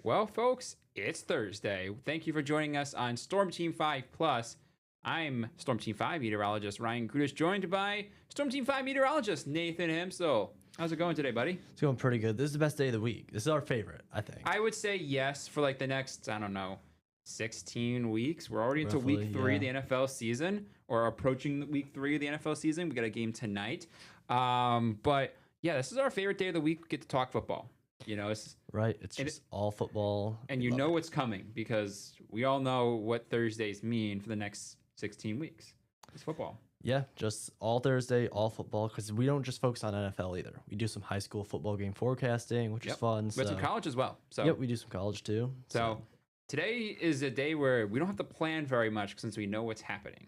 Well, folks, it's Thursday. Thank you for joining us on Storm Team 5 Plus. I'm Storm Team 5 meteorologist Ryan Kudish, joined by Storm Team 5 meteorologist Nathan Himsel. How's it going today, buddy? It's going pretty good. This is the best day of the week. This is our favorite, I think. I would say yes for like the next, I don't know, 16 weeks. We're already into Roughly, week three yeah. of the NFL season, or approaching week three of the NFL season. We got a game tonight. But yeah, this is our favorite day of the week. We get to talk football. You know, it's Right? It's and just all football. and We you love know it. what's coming because we all know what Thursdays mean for the next 16 weeks. It's football. Yeah, just all Thursday, all football, because we don't just focus on NFL either. We do some high school football game forecasting, which is fun. But some college as well. So, Yep, we do some college too. so today is a day where we don't have to plan very much since we know what's happening.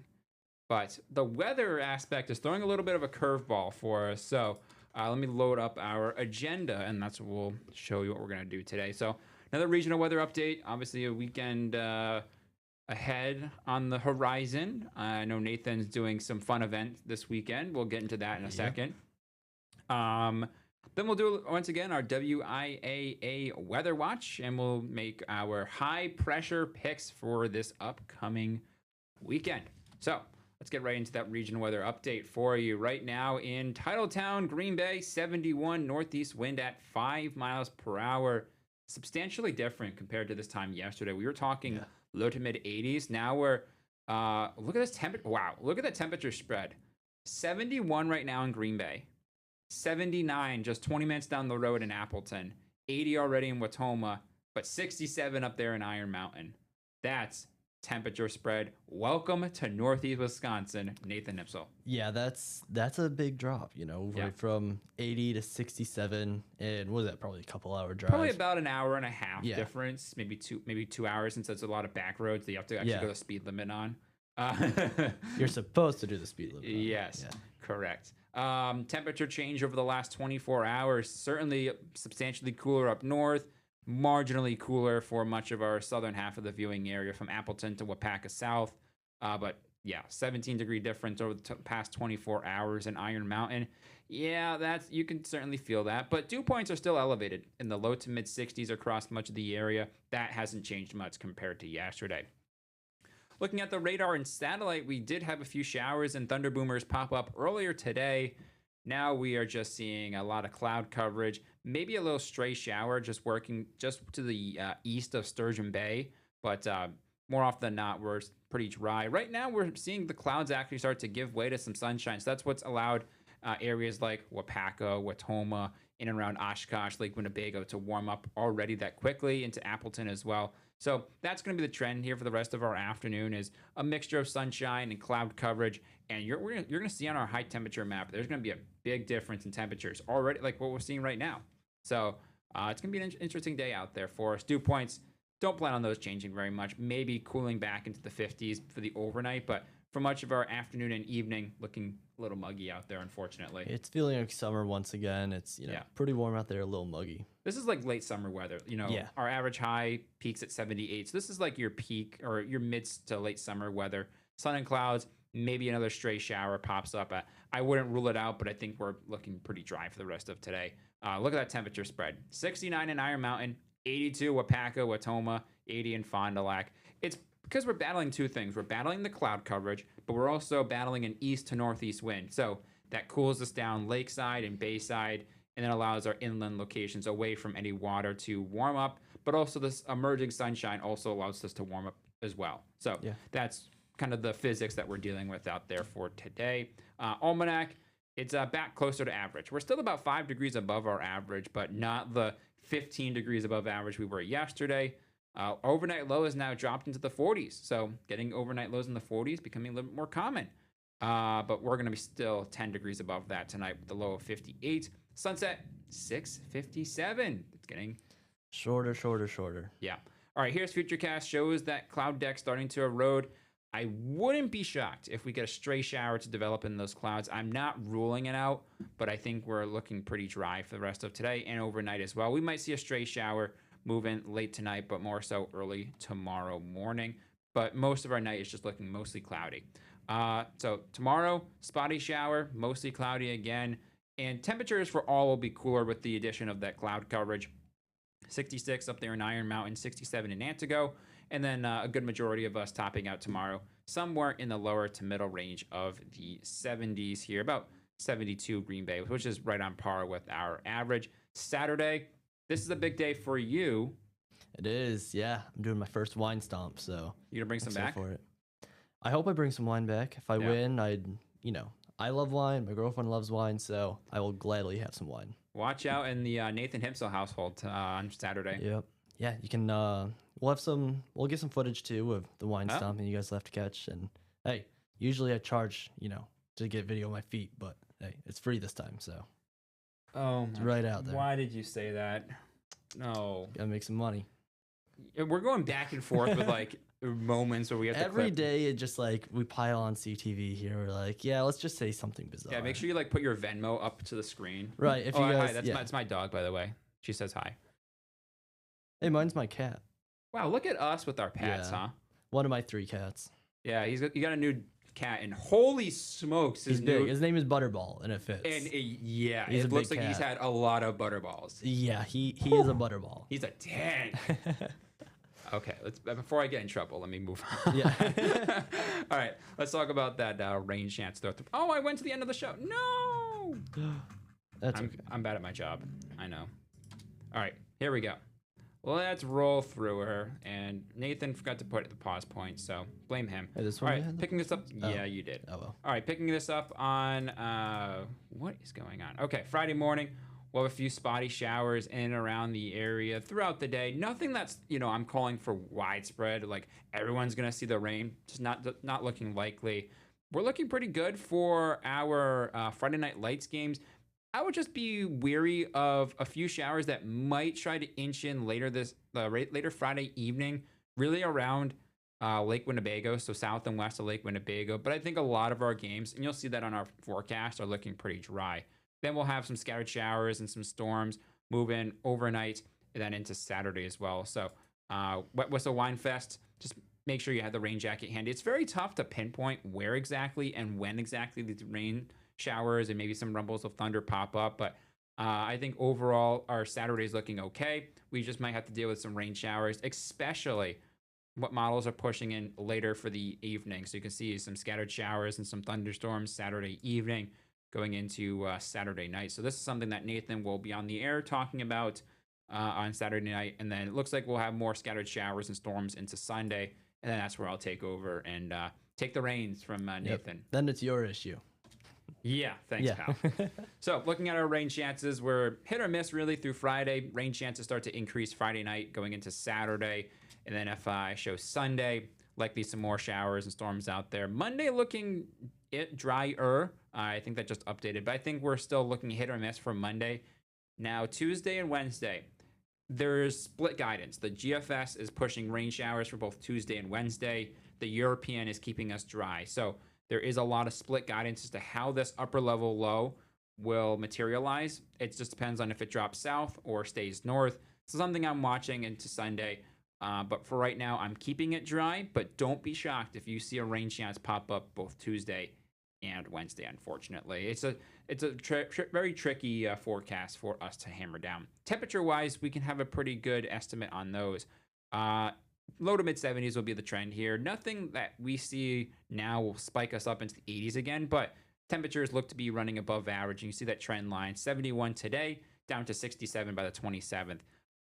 But the weather aspect is throwing a little bit of a curveball for us. So let me load up our agenda, and that's what we'll show you what we're going to do today. So another regional weather update. Obviously, a weekend ahead on the horizon. I know Nathan's doing some fun event this weekend. We'll get into that in a second. Then we'll do once again our WIAA weather watch, and we'll make our high pressure picks for this upcoming weekend. So let's get right into that regional weather update for you right now in Titletown, Green Bay, 71 northeast wind at 5 miles per hour. Substantially different compared to this time yesterday. We were talking low to mid 80s. Now we're look at this temperature. Wow, look at the temperature spread. 71 right now in Green Bay. 79 just 20 minutes down the road in Appleton. 80 already in Watoma, but 67 up there in Iron Mountain. That's temperature spread. Welcome to Northeast Wisconsin, Nathan Nipsel. Yeah, that's a big drop, right from 80 to 67. And what is that? Probably a couple hour drive. Probably about an hour and a half Yeah. difference, maybe 2 hours, since there's a lot of back roads that you have to actually Yeah. go the speed limit on. You're supposed to do the speed limit. Yes, Yeah. correct. Temperature change over the last 24 hours. Certainly substantially cooler up north, marginally cooler for much of our southern half of the viewing area from Appleton to Wapaka South. But yeah, 17-degree difference over the past 24 hours in Iron Mountain. Yeah, you can certainly feel that. But dew points are still elevated in the low to mid 60s across much of the area. That hasn't changed much compared to yesterday. Looking at the radar and satellite, we did have a few showers and thunder boomers pop up earlier today. Now we are just seeing a lot of cloud coverage, maybe a little stray shower just working just to the east of Sturgeon Bay, but more often than not, we're pretty dry. Right now, we're seeing the clouds actually start to give way to some sunshine. So that's what's allowed areas like Wapaka, Watoma, in and around Oshkosh, Lake Winnebago to warm up already that quickly, into Appleton as well. So that's going to be the trend here for the rest of our afternoon, is a mixture of sunshine and cloud coverage. And you're going to see on our high temperature map, there's going to be a big difference in temperatures already, like what we're seeing right now. So it's going to be an interesting day out there for us. Dew points, don't plan on those changing very much. Maybe cooling back into the 50s for the overnight, but for much of our afternoon and evening, looking a little muggy out there, unfortunately. It's feeling like summer once again. It's pretty warm out there, a little muggy. This is like late summer weather. Yeah. Our average high peaks at 78. So this is like your peak or your mid to late summer weather. Sun and clouds, maybe another stray shower pops up. I wouldn't rule it out, but I think we're looking pretty dry for the rest of today. Look at that temperature spread. 69 in Iron Mountain, 82 Wapaka, Watoma, 80 in Fond du Lac. It's because we're battling two things. We're battling the cloud coverage, but we're also battling an east to northeast wind. So that cools us down lakeside and bayside, and then allows our inland locations away from any water to warm up. But also this emerging sunshine also allows us to warm up as well. So that's kind of the physics that we're dealing with out there for today. Almanac, it's back closer to average. We're still about 5 degrees above our average, but not the 15 degrees above average we were yesterday. Overnight low is now dropped into the 40s. So getting overnight lows in the 40s becoming a little bit more common. But we're going to be still 10 degrees above that tonight with the low of 58. Sunset, 6:57. It's getting Shorter. Yeah. All right, here's Futurecast. Shows that cloud deck starting to erode. I wouldn't be shocked if we get a stray shower to develop in those clouds. I'm not ruling it out, but I think we're looking pretty dry for the rest of today and overnight as well. We might see a stray shower move in late tonight, but more so early tomorrow morning. But most of our night is just looking mostly cloudy. So tomorrow, spotty shower, mostly cloudy again. And temperatures for all will be cooler with the addition of that cloud coverage. 66 up there in Iron Mountain, 67 in Antigo, and then a good majority of us topping out tomorrow somewhere in the lower to middle range of the 70s here, about 72 Green Bay, which is right on par with our average. Saturday, this is a big day for you. It is, yeah. I'm doing my first wine stomp, so You gonna bring some excited back? for it. I hope I bring some wine back. If I Yeah. win, I love wine. My girlfriend loves wine, so I will gladly have some wine. Watch out in the Nathan Himsel household on Saturday. Yep. Yeah, you can. We'll get some footage too of the wine Oh. stomping you guys left to catch. And hey, usually I charge, to get video of my feet, but hey, it's free this time, so Oh, it's right out there. Why did you say that? No. Gotta make some money. We're going back and forth with like moments where we have to Every clip. day, it just like we pile on CTV here. We're like, yeah, let's just say something bizarre. Yeah, make sure you like put your Venmo up to the screen. Right. If Oh, you hi, guys, that's my dog, by the way. She says hi. Hey, mine's my cat. Wow, look at us with our pets, Yeah. huh? One of my 3 cats. Yeah, you got a new cat, and holy smokes, He's big. His name is Butterball, and it fits. And yeah, He's it a looks big like he's cat. had a lot of butterballs. Yeah, he is a Butterball. He's a tank. Okay, before I get in trouble, let me move on. Yeah. All right, let's talk about that rain chance. Oh, I went to the end of the show. No. That's okay. I'm bad at my job. I know. All right, here we go. Let's roll through her. And Nathan forgot to put the pause point, so blame him. Hey, this All one you right, had? picking this up. Oh. Yeah, you did. Oh well. All right, picking this up on what is going on? Okay, Friday morning. We'll have a few spotty showers in and around the area throughout the day. Nothing that's, I'm calling for widespread. Like everyone's going to see the rain. Just not looking likely. We're looking pretty good for our Friday Night Lights games. I would just be weary of a few showers that might try to inch in later Friday evening, really around Lake Winnebago, so south and west of Lake Winnebago. But I think a lot of our games, and you'll see that on our forecast, are looking pretty dry. Then we'll have some scattered showers and some storms move in overnight and then into Saturday as well. So Wet Whistle Wine Fest, just make sure you have the rain jacket handy. It's very tough to pinpoint where exactly and when exactly the rain showers and maybe some rumbles of thunder pop up. But I think overall our Saturday is looking okay. We just might have to deal with some rain showers, especially what models are pushing in later for the evening. So you can see some scattered showers and some thunderstorms Saturday evening going into Saturday night. So this is something that Nathan will be on the air talking about on Saturday night. And then it looks like we'll have more scattered showers and storms into Sunday. And then that's where I'll take over and take the reins from Nathan. Yep. Then it's your issue. Yeah, thanks, Yeah. pal. So looking at our rain chances, we're hit or miss really through Friday. Rain chances start to increase Friday night going into Saturday. And then if I show Sunday, likely some more showers and storms out there. Monday looking drier. I think that just updated, but I think we're still looking hit or miss for Monday. Now, Tuesday and Wednesday, there's split guidance. The GFS is pushing rain showers for both Tuesday and Wednesday. The European is keeping us dry. So there is a lot of split guidance as to how this upper level low will materialize. It just depends on if it drops south or stays north. So something I'm watching into Sunday. But for right now, I'm keeping it dry. But don't be shocked if you see a rain chance pop up both Tuesday and Wednesday. Unfortunately, it's a very tricky forecast for us to hammer down. Temperature wise, we can have a pretty good estimate on those. Low to mid 70s will be the trend here. Nothing that we see now will spike us up into the 80s again, but temperatures look to be running above average. And you see that trend line, 71 today, down to 67 by the 27th.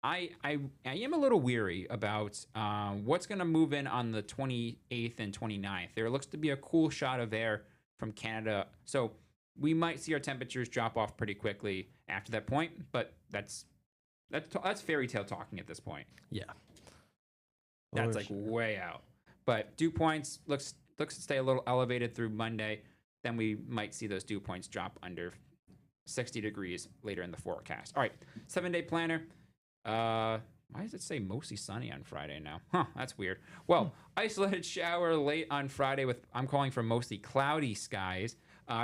I am a little weary about what's going to move in on the 28th and 29th. There looks to be a cool shot of air from Canada, so we might see our temperatures drop off pretty quickly after that point. But that's fairy tale talking at this point. Yeah. That's like way out. But dew points looks to stay a little elevated through Monday. Then we might see those dew points drop under 60 degrees later in the forecast. All right, 7-day planner. Why does it say mostly sunny on Friday now? Huh, that's weird. Well, isolated shower late on Friday with, I'm calling for mostly cloudy skies.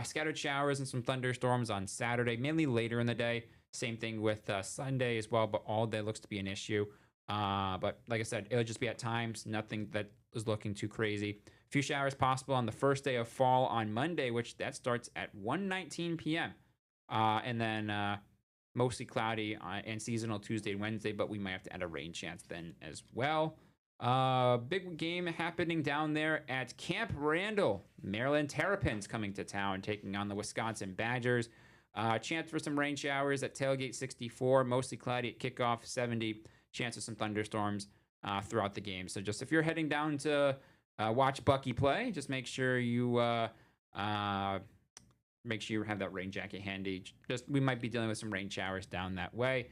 Scattered showers and some thunderstorms on Saturday, mainly later in the day. Same thing with Sunday as well, but all day looks to be an issue. But like I said, it'll just be at times, nothing that is looking too crazy. A few showers possible on the first day of fall on Monday, which that starts at 1:19 p.m. And then mostly cloudy and seasonal Tuesday and Wednesday, but we might have to add a rain chance then as well. Big game happening down there at Camp Randall. Maryland Terrapins coming to town, taking on the Wisconsin Badgers. Chance for some rain showers at tailgate 64, mostly cloudy at kickoff 70. Chance of some thunderstorms throughout the game. So just if you're heading down to watch Bucky play, just make sure you have that rain jacket handy. Just we might be dealing with some rain showers down that way.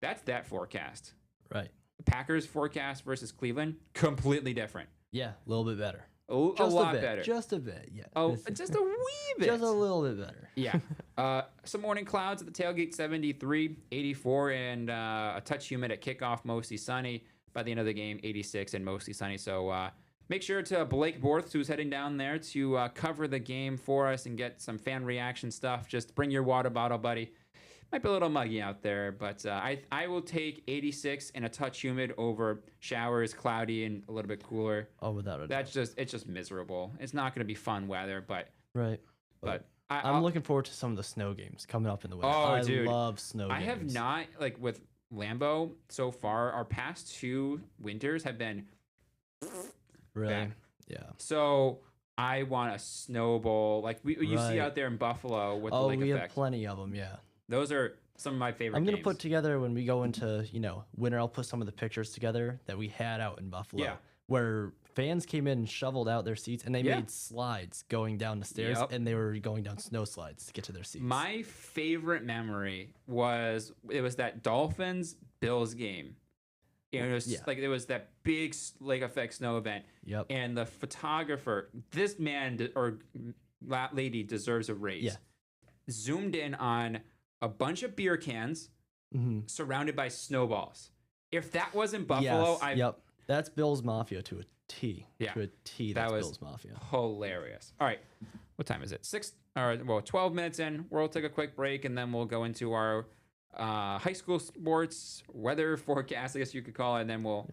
That's that forecast. Right. The Packers forecast versus Cleveland, completely different. Yeah, a little bit better. A lot better. Just a bit, yeah. Oh, just a wee bit. Just a little bit better. Yeah. Some morning clouds at the tailgate, 73, 84, and a touch humid at kickoff, mostly sunny. By the end of the game, 86 and mostly sunny. So make sure to Blake Borth, who's heading down there to cover the game for us and get some fan reaction stuff. Just bring your water bottle, buddy. Might be a little muggy out there, but I will take 86 and a touch humid over showers, cloudy, and a little bit cooler. Oh, without a doubt. It's just miserable. It's not going to be fun weather, but right. But I'm looking forward to some of the snow games coming up in the winter. Oh, dude, I love snow games. I have not with Lambeau so far. Our past 2 winters have been really bad. Yeah. So I want a snowball like you see out there in Buffalo with the lake we effect. have plenty of them. Yeah. Those are some of my favorite. I'm gonna games. put together when we go into winter. I'll put some of the pictures together that we had out in Buffalo. Yeah. Where fans came in and shoveled out their seats, and they made slides going down the stairs, and they were going down snow slides to get to their seats. My favorite memory was that Dolphins Bills game. It was that big lake effect snow event. Yep. And the photographer, this man or lady deserves a raise. Yeah. Zoomed in on a bunch of beer cans surrounded by snowballs. If that wasn't Buffalo, that's Bills Mafia to a T. Yeah. To a T, that's Bills Mafia. Hilarious. All right. What time is it? 12 minutes in. We'll take a quick break, and then we'll go into our high school sports weather forecast, I guess you could call it, and then we'll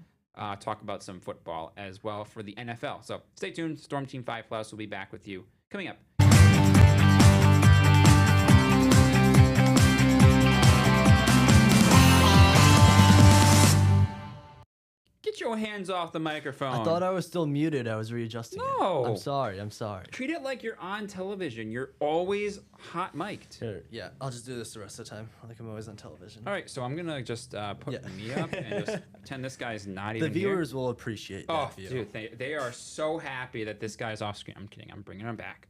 talk about some football as well for the NFL. So stay tuned. Storm Team 5 Plus will be back with you coming up. Get your hands off the microphone. I thought I was still muted. I was readjusting No. it. I'm sorry. Treat it like you're on television. You're always hot mic'd. Here, yeah, I'll just do this the rest of the time. Like I'm always on television. All right, so I'm going to just put me up and just pretend this guy's not even The here. viewers will appreciate that view. Dude, they are so happy that this guy's off screen. I'm kidding. I'm bringing him back.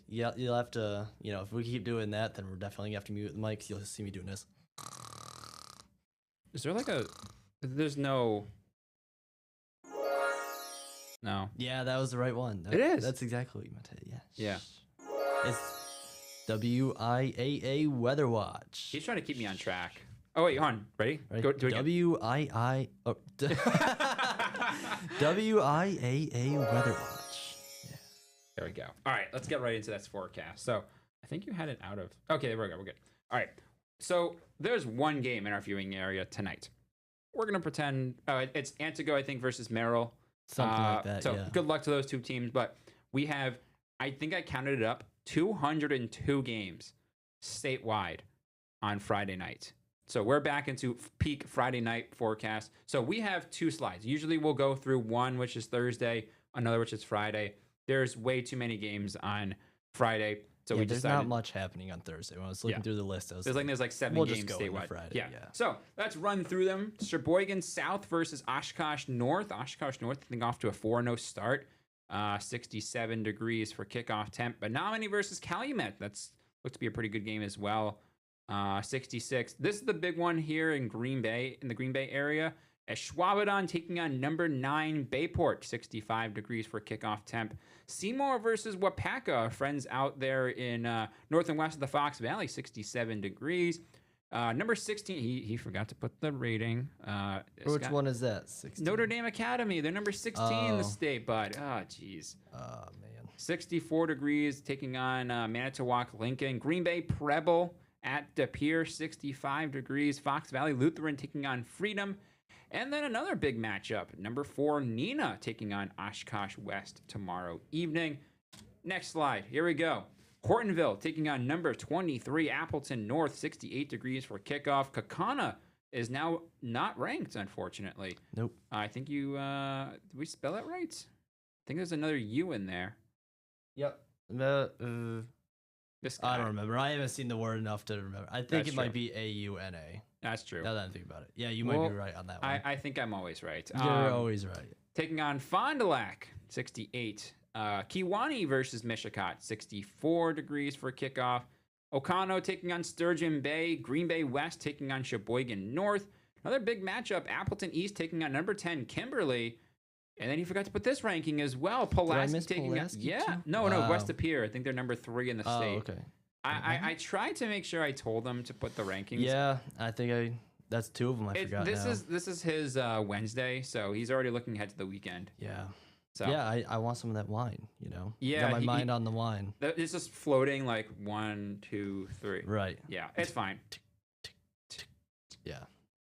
Yeah, you'll have to, if we keep doing that, then we're definitely going to have to mute the mics. You'll see me doing this. Is there there's no. No. Yeah, that was the right one. It is. That's exactly what you meant to. Yeah. Yeah. It's WIAA Weather Watch. He's trying to keep me on track. Oh, wait, hold on. Ready? Right. Go do it again. WIAA Weather Watch. Yeah. There we go. All right, let's get right into that forecast. So I think you had it out of. Okay, there we go. We're good. All right. So there's one game in our viewing area tonight. We're gonna pretend it's Antigo, I think, versus Merrill. Something like that. So yeah. good luck to those 2 teams. But we have, I think I counted it up, 202 games statewide on Friday night. So we're back into peak Friday night forecast. So we have 2 slides. Usually we'll go through one, which is Thursday, another, which is Friday. There's way too many games on Friday. So we there's decided not much happening on Thursday. When I was looking through the list, I was there's like 7 we'll games just go into statewide. Friday, Yeah. yeah. So let's run through them. Sheboygan South versus Oshkosh North. Oshkosh North, I think, off to a 4-0 start. 67 degrees for kickoff temp. Menominee versus Calumet. Looks to be a pretty good game as well. 66. This is the big one here in Green Bay, in the Green Bay area. As Schwabadon taking on number 9 Bayport, 65 degrees for kickoff temp. Seymour versus Wapaka, friends out there in north and west of the Fox Valley, 67 degrees. Number 16, he forgot to put the rating. Which one is that? 16? Notre Dame Academy. They're number 16 in the state, bud. Oh, jeez. Oh, man. 64 degrees taking on Manitowoc Lincoln. Green Bay Preble at De Pere, 65 degrees. Fox Valley Lutheran taking on Freedom. And then another big matchup, number 4, Neenah taking on Oshkosh West tomorrow evening. Next slide, here we go. Hortonville taking on number 23 Appleton North, 68 degrees for kickoff. Kakana is now not ranked, unfortunately. Nope. I think you, did we spell it right? I think there's another U in there. Yep. This guy. I don't remember. I haven't seen the word enough to remember. I think it might be AUNA. That's true. Now that I think about it. Yeah, you might be right on that one. I think I'm always right. You're always right. Taking on Fond du Lac, 68. Kiwani versus Mishicot, 64 degrees for kickoff. Okano taking on Sturgeon Bay. Green Bay West taking on Sheboygan North. Another big matchup, Appleton East taking on number 10, Kimberly. And then he forgot to put this ranking as well. Pulaski taking Pulaski on... too? No, West Appear. I think they're number 3 in the state. Okay. I tried to make sure I told them to put the rankings. Yeah, I think that's 2 of them. I forgot this now. This is his Wednesday, so he's already looking ahead to the weekend. Yeah. So yeah, I want some of that wine, you know? Yeah. Got my mind on the wine. It's just floating like 1, 2, 3. Right. Yeah, it's fine. Yeah.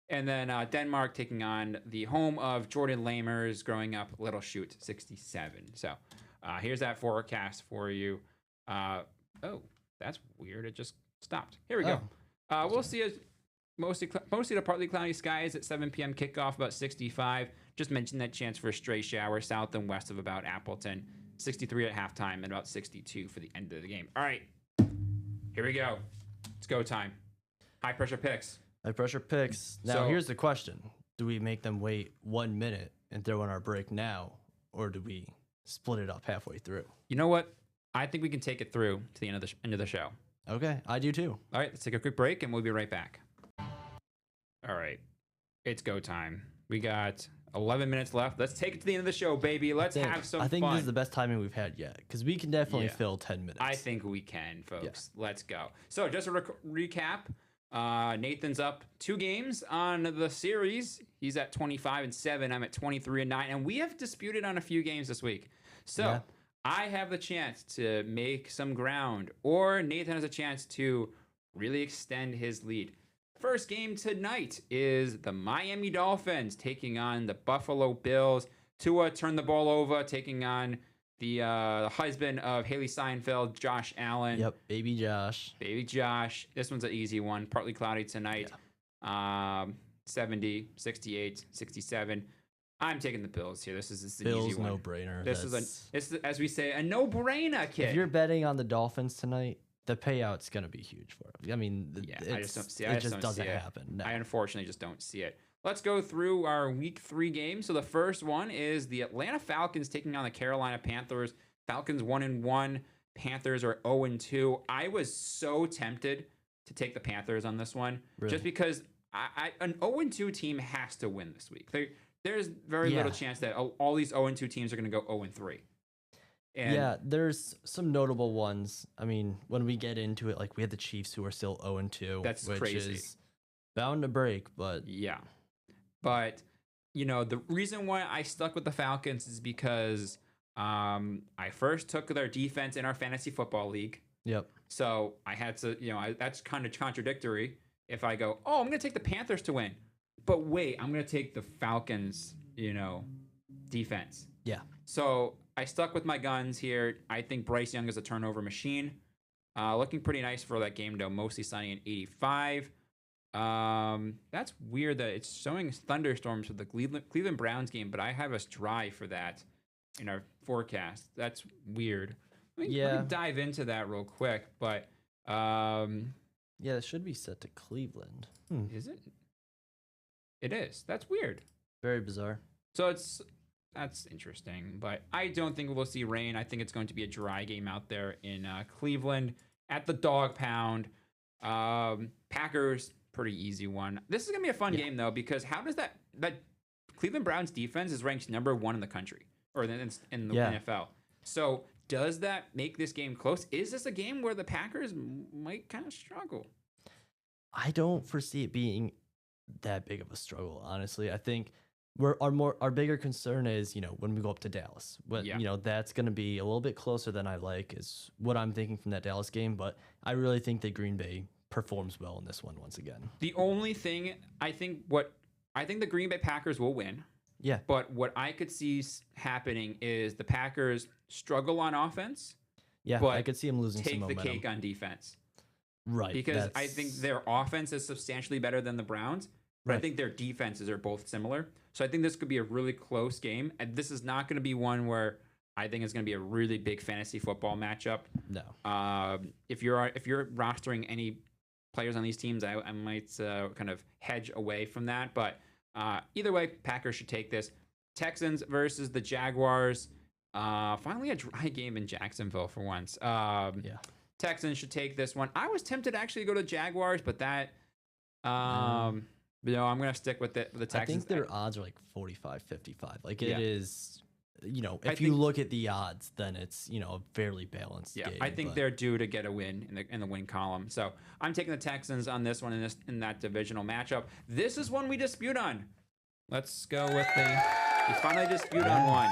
And then Denmark taking on the home of Jordan Lamers growing up, Little Chute, 67. So here's that forecast for you. Oh, that's weird. It just stopped. Here we go. We'll see it mostly to partly cloudy skies at 7 p.m. kickoff, about 65. Just mentioned that chance for a stray shower south and west of about Appleton. 63 at halftime and about 62 for the end of the game. All right, here we go. It's go time. High pressure picks. High pressure picks. Now, here's the question. Do we make them wait 1 minute and throw in our break now, or do we split it up halfway through? You know what? I think we can take it through to the end of the show. Okay, I do too. All right, let's take a quick break and we'll be right back. All right, it's go time. We got 11 minutes left. Let's take it to the end of the show, baby. Let's have some fun. I think this is the best timing we've had yet, because we can definitely fill 10 minutes. I think we can, folks. Yeah. Let's go. So just a recap. Nathan's up 2 games on the series. He's at 25-7. I'm at 23-9, and we have disputed on a few games this week. So I have the chance to make some ground, or Nathan has a chance to really extend his lead. First game tonight is the Miami Dolphins taking on the Buffalo Bills. Tua turned the ball over, taking on the husband of Haley Seinfeld, Josh Allen. Yep, baby Josh. Baby Josh. This one's an easy one. Partly cloudy tonight. Yeah. 70, 68, 67. I'm taking the Bills here. This is an easy one. Bills, no-brainer. This is, as we say, a no-brainer, kid. If you're betting on the Dolphins tonight, the payout's going to be huge for them. I mean, I just don't see it. It just doesn't happen. No. I unfortunately just don't see it. Let's go through our week 3 games. So the first one is the Atlanta Falcons taking on the Carolina Panthers. Falcons 1-1. Panthers are 0-2. I was so tempted to take the Panthers on this one, just because an 0-2 team has to win this week. There's very little chance that all these 0-2 teams are going to go 0-3. And there's some notable ones. I mean, when we get into it, like we had the Chiefs who are still 0-2. That's which crazy. Is bound to break, but yeah. But you know, the reason why I stuck with the Falcons is because I first took their defense in our fantasy football league. Yep. So I had to, that's kind of contradictory. If I go, I'm going to take the Panthers to win, but wait, I'm going to take the Falcons, defense. Yeah. So I stuck with my guns here. I think Bryce Young is a turnover machine. Looking pretty nice for that game, though. Mostly sunny and 85. That's weird that it's showing thunderstorms for the Cleveland Browns game, but I have us dry for that in our forecast. That's weird. Let me dive into that real quick, but it should be set to Cleveland. Is it? It is. That's weird. Very bizarre. So that's interesting, but I don't think we'll see rain. I think it's going to be a dry game out there in Cleveland at the Dog Pound. Packers, pretty easy one. This is gonna be a fun game though, because how does that Cleveland Browns defense is ranked number 1 in the country or in the NFL? So does that make this game close? Is this a game where the Packers might kind of struggle? I don't foresee it being that big of a struggle, honestly. I think our bigger concern is, when we go up to Dallas. But that's going to be a little bit closer than I like, is what I'm thinking from that Dallas game. But I really think that Green Bay performs well in this one once again. The only thing I think the Green Bay Packers will win. Yeah. But what I could see happening is the Packers struggle on offense, Yeah, but I could see him losing some take the momentum. cake on defense. Right. Because I think their offense is substantially better than the Browns. But I think their defenses are both similar. So I think this could be a really close game. And this is not going to be one where I think it's going to be a really big fantasy football matchup. No. If you're rostering any players on these teams, I might kind of hedge away from that. But either way, Packers should take this. Texans versus the Jaguars. Finally, a dry game in Jacksonville for once. Texans should take this one. I was tempted to actually go to Jaguars, but that, no, I'm going to stick with the Texans. I think their odds are like 45-55. Like it is, if you look at the odds, then it's, a fairly balanced game. I think they're due to get a win in the win column. So I'm taking the Texans on this one in that divisional matchup. This is one we dispute on. Let's go with we finally dispute on one.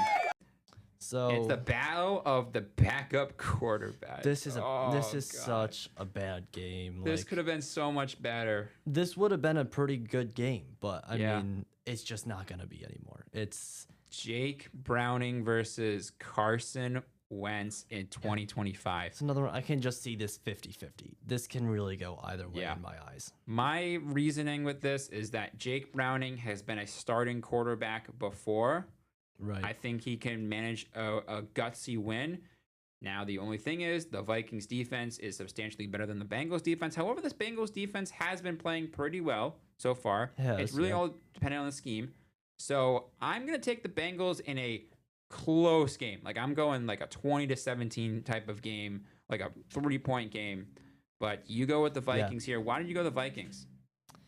So it's the battle of the backup quarterback. This is such a bad game. This could have been so much better. This would have been a pretty good game, but I mean, it's just not going to be anymore. It's Jake Browning versus Carson Wentz in 2025. It's another one. I can just see this 50-50. This can really go either way in my eyes. My reasoning with this is that Jake Browning has been a starting quarterback before. Right. I think he can manage a gutsy win. Now, the only thing is the Vikings defense is substantially better than the Bengals defense. However, this Bengals defense has been playing pretty well so far. It's really all dependent on the scheme. So I'm going to take the Bengals in a close game. Like I'm going like a 20-17 type of game, like a 3-point game. But you go with the Vikings here. Why did you go the Vikings?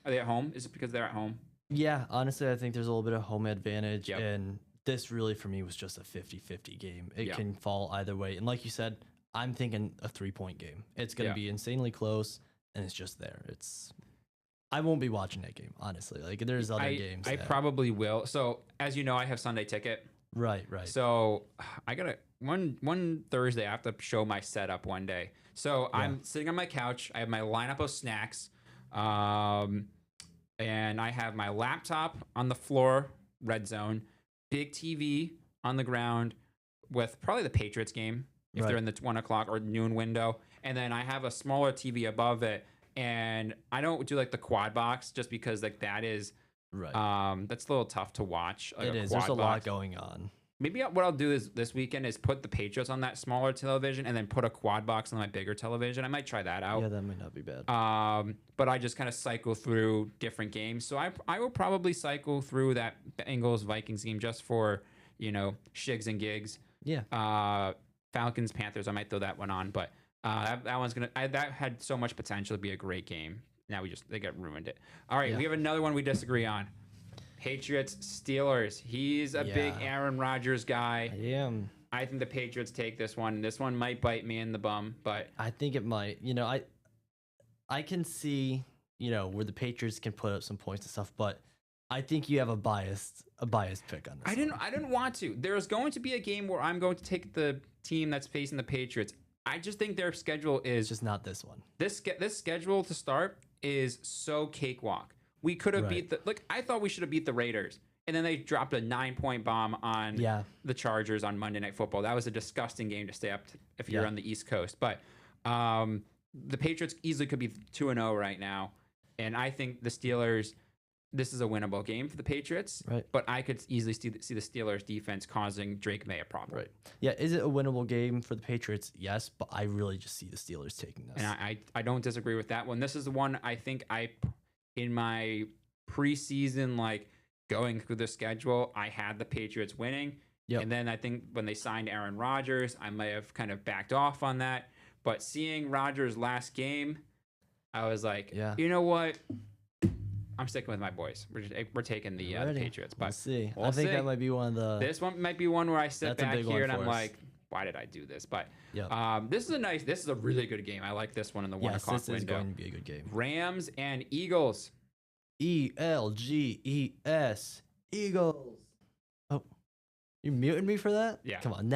Are they at home? Is it because they're at home? Yeah, honestly, I think there's a little bit of home advantage. And this really, for me, was just a 50-50 game. It can fall either way. And like you said, I'm thinking a 3-point game. It's going to be insanely close, and it's just there. I won't be watching that game, honestly. Like, there's other games. I probably will. So, as you know, I have Sunday ticket. Right. So, I got one Thursday, I have to show my setup one day. So, I'm sitting on my couch. I have my lineup of snacks. And I have my laptop on the floor, red zone. Big TV on the ground with probably the Patriots game if they're in the 1 o'clock or noon window. And then I have a smaller TV above it. And I don't do like the quad box just because like that is, that's a little tough to watch. Like it is. There's a lot going on. Maybe what I'll do is this weekend is put the Patriots on that smaller television and then put a quad box on my bigger television. I might try that out. Yeah, that might not be bad. But I just kind of cycle through different games. So I will probably cycle through that Bengals-Vikings game just for, shigs and gigs. Yeah. Falcons-Panthers, I might throw that one on. But that one's that had so much potential to be a great game. Now they got ruined it. All right, we have another one we disagree on. Patriots, Steelers. He's a big Aaron Rodgers guy. I am. I think the Patriots take this one. This one might bite me in the bum, but I think it might. I can see, where the Patriots can put up some points and stuff, but I think you have a biased pick on this. I didn't want to. There's going to be a game where I'm going to take the team that's facing the Patriots. I just think their schedule is just not this one. This schedule to start is so cakewalk. We could have beat I thought we should have beat the Raiders. And then they dropped a 9-point bomb on the Chargers on Monday Night Football. That was a disgusting game to stay up if you're on the East Coast. But the Patriots easily could be 2-0 right now. And I think the Steelers, this is a winnable game for the Patriots. Right. But I could easily see the Steelers defense causing Drake May a problem. Right. Yeah, is it a winnable game for the Patriots? Yes, but I really just see the Steelers taking this. And I don't disagree with that one. This is the one I think in my preseason, going through the schedule, I had the Patriots winning. Yep. And then I think when they signed Aaron Rodgers, I may have kind of backed off on that. But seeing Rodgers' last game, I was like, you know what? I'm sticking with my boys. We're taking the Patriots. But we'll see. I think that might be one of the... This one might be one where I sit back here and I'm like, why did I do this? But this is a really good game. I like this one in the 1 o'clock window. This is going to be a good game. Rams and Eagles. ELGES. Eagles. Oh, you muted me for that? Yeah. Come on,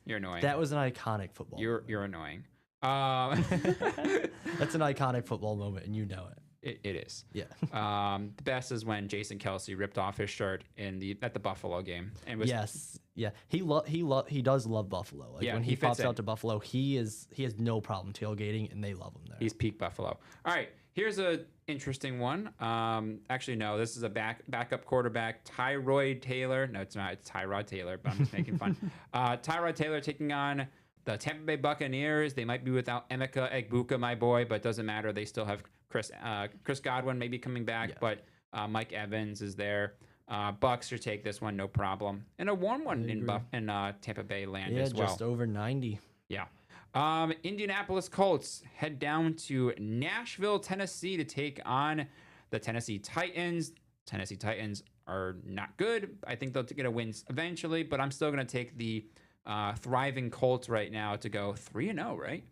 you're annoying. That was an iconic football. You're annoying. That's an iconic football moment, and you know it. It is. Yeah. The best is when Jason Kelsey ripped off his shirt at the Buffalo game and was Yeah, he does love Buffalo. Like when he he fits pops in. out to Buffalo, he has no problem tailgating, and they love him there. He's peak Buffalo. All right, here's a interesting one. Actually, no, this is a backup quarterback, Tyrod Taylor. No, it's not. It's Tyrod Taylor, but I'm just making fun. Tyrod Taylor taking on the Tampa Bay Buccaneers. They might be without Emeka Egbuka, my boy, but it doesn't matter. They still have Chris Godwin maybe coming back, but Mike Evans is there. Bucks should take this one, no problem. And a warm one in Tampa Bay land as well. Yeah, just over 90. Yeah. Indianapolis Colts head down to Nashville, Tennessee to take on the Tennessee Titans. Tennessee Titans are not good. I think they'll get a win eventually, but I'm still going to take the thriving Colts right now to go 3-0, right?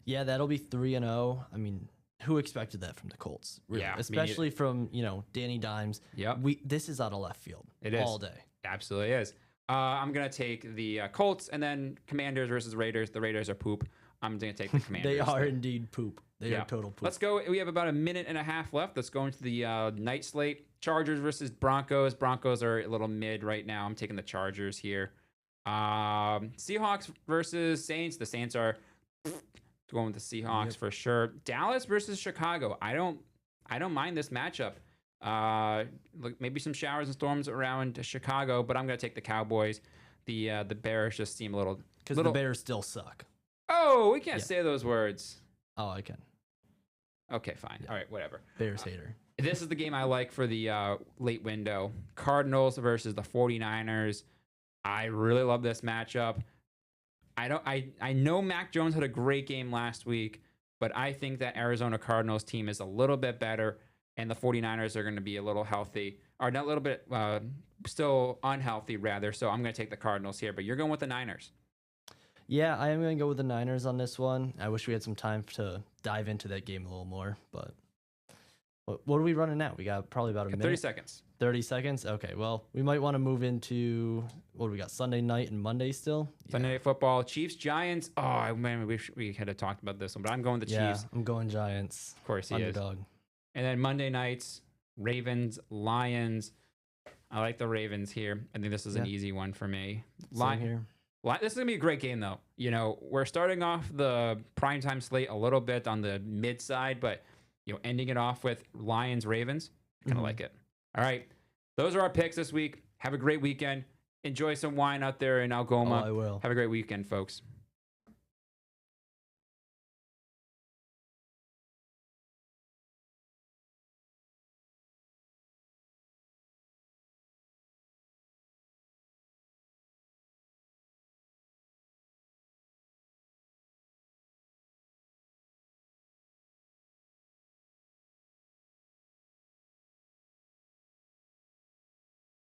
Yeah, that'll be 3-0. I mean, who expected that from the Colts? Really? Yeah, especially from Danny Dimes. Yep. This is out of left field. It is all day. Absolutely is. I'm gonna take the Colts, and then Commanders versus Raiders. The Raiders are poop. I'm gonna take the Commanders. They are indeed poop. They are total poop. Let's go. We have about a minute and a half left. Let's go into the night slate. Chargers versus Broncos. Broncos are a little mid right now. I'm taking the Chargers here. Seahawks versus Saints. The Saints are going with the Seahawks for sure. Dallas versus Chicago. I don't mind this matchup. Look, maybe some showers and storms around Chicago, but I'm gonna take the Cowboys. The Bears just seem a little because the Bears still suck. Oh, we can't say those words. Oh, I can. Okay, fine. Yeah. All right, whatever. Bears hater. This is the game I like for the late window. Cardinals versus the 49ers. I really love this matchup. I know Mac Jones had a great game last week, but I think that Arizona Cardinals team is a little bit better, and the 49ers are going to be a little healthy, or not a little bit, still unhealthy rather. So I'm going to take the Cardinals here, but you're going with the Niners. Yeah, I am going to go with the Niners on this one. I wish we had some time to dive into that game a little more, but what are we running now? We got probably about a minute. 30 seconds. 30 seconds? Okay, well, we might want to move into, what do we got, Sunday night and Monday still? Sunday night football, Chiefs, Giants. Oh, man, we had talked about this one, but I'm going with the Chiefs. I'm going Giants. Of course he Underdog. is. And then Monday nights, Ravens, Lions. I like the Ravens here. I think this is an easy one for me. Same here. This is going to be a great game, though. We're starting off the primetime slate a little bit on the mid side, but, ending it off with Lions, Ravens. I kind of like it. All right. Those are our picks this week. Have a great weekend. Enjoy some wine out there in Algoma. Oh, I will. Have a great weekend, folks.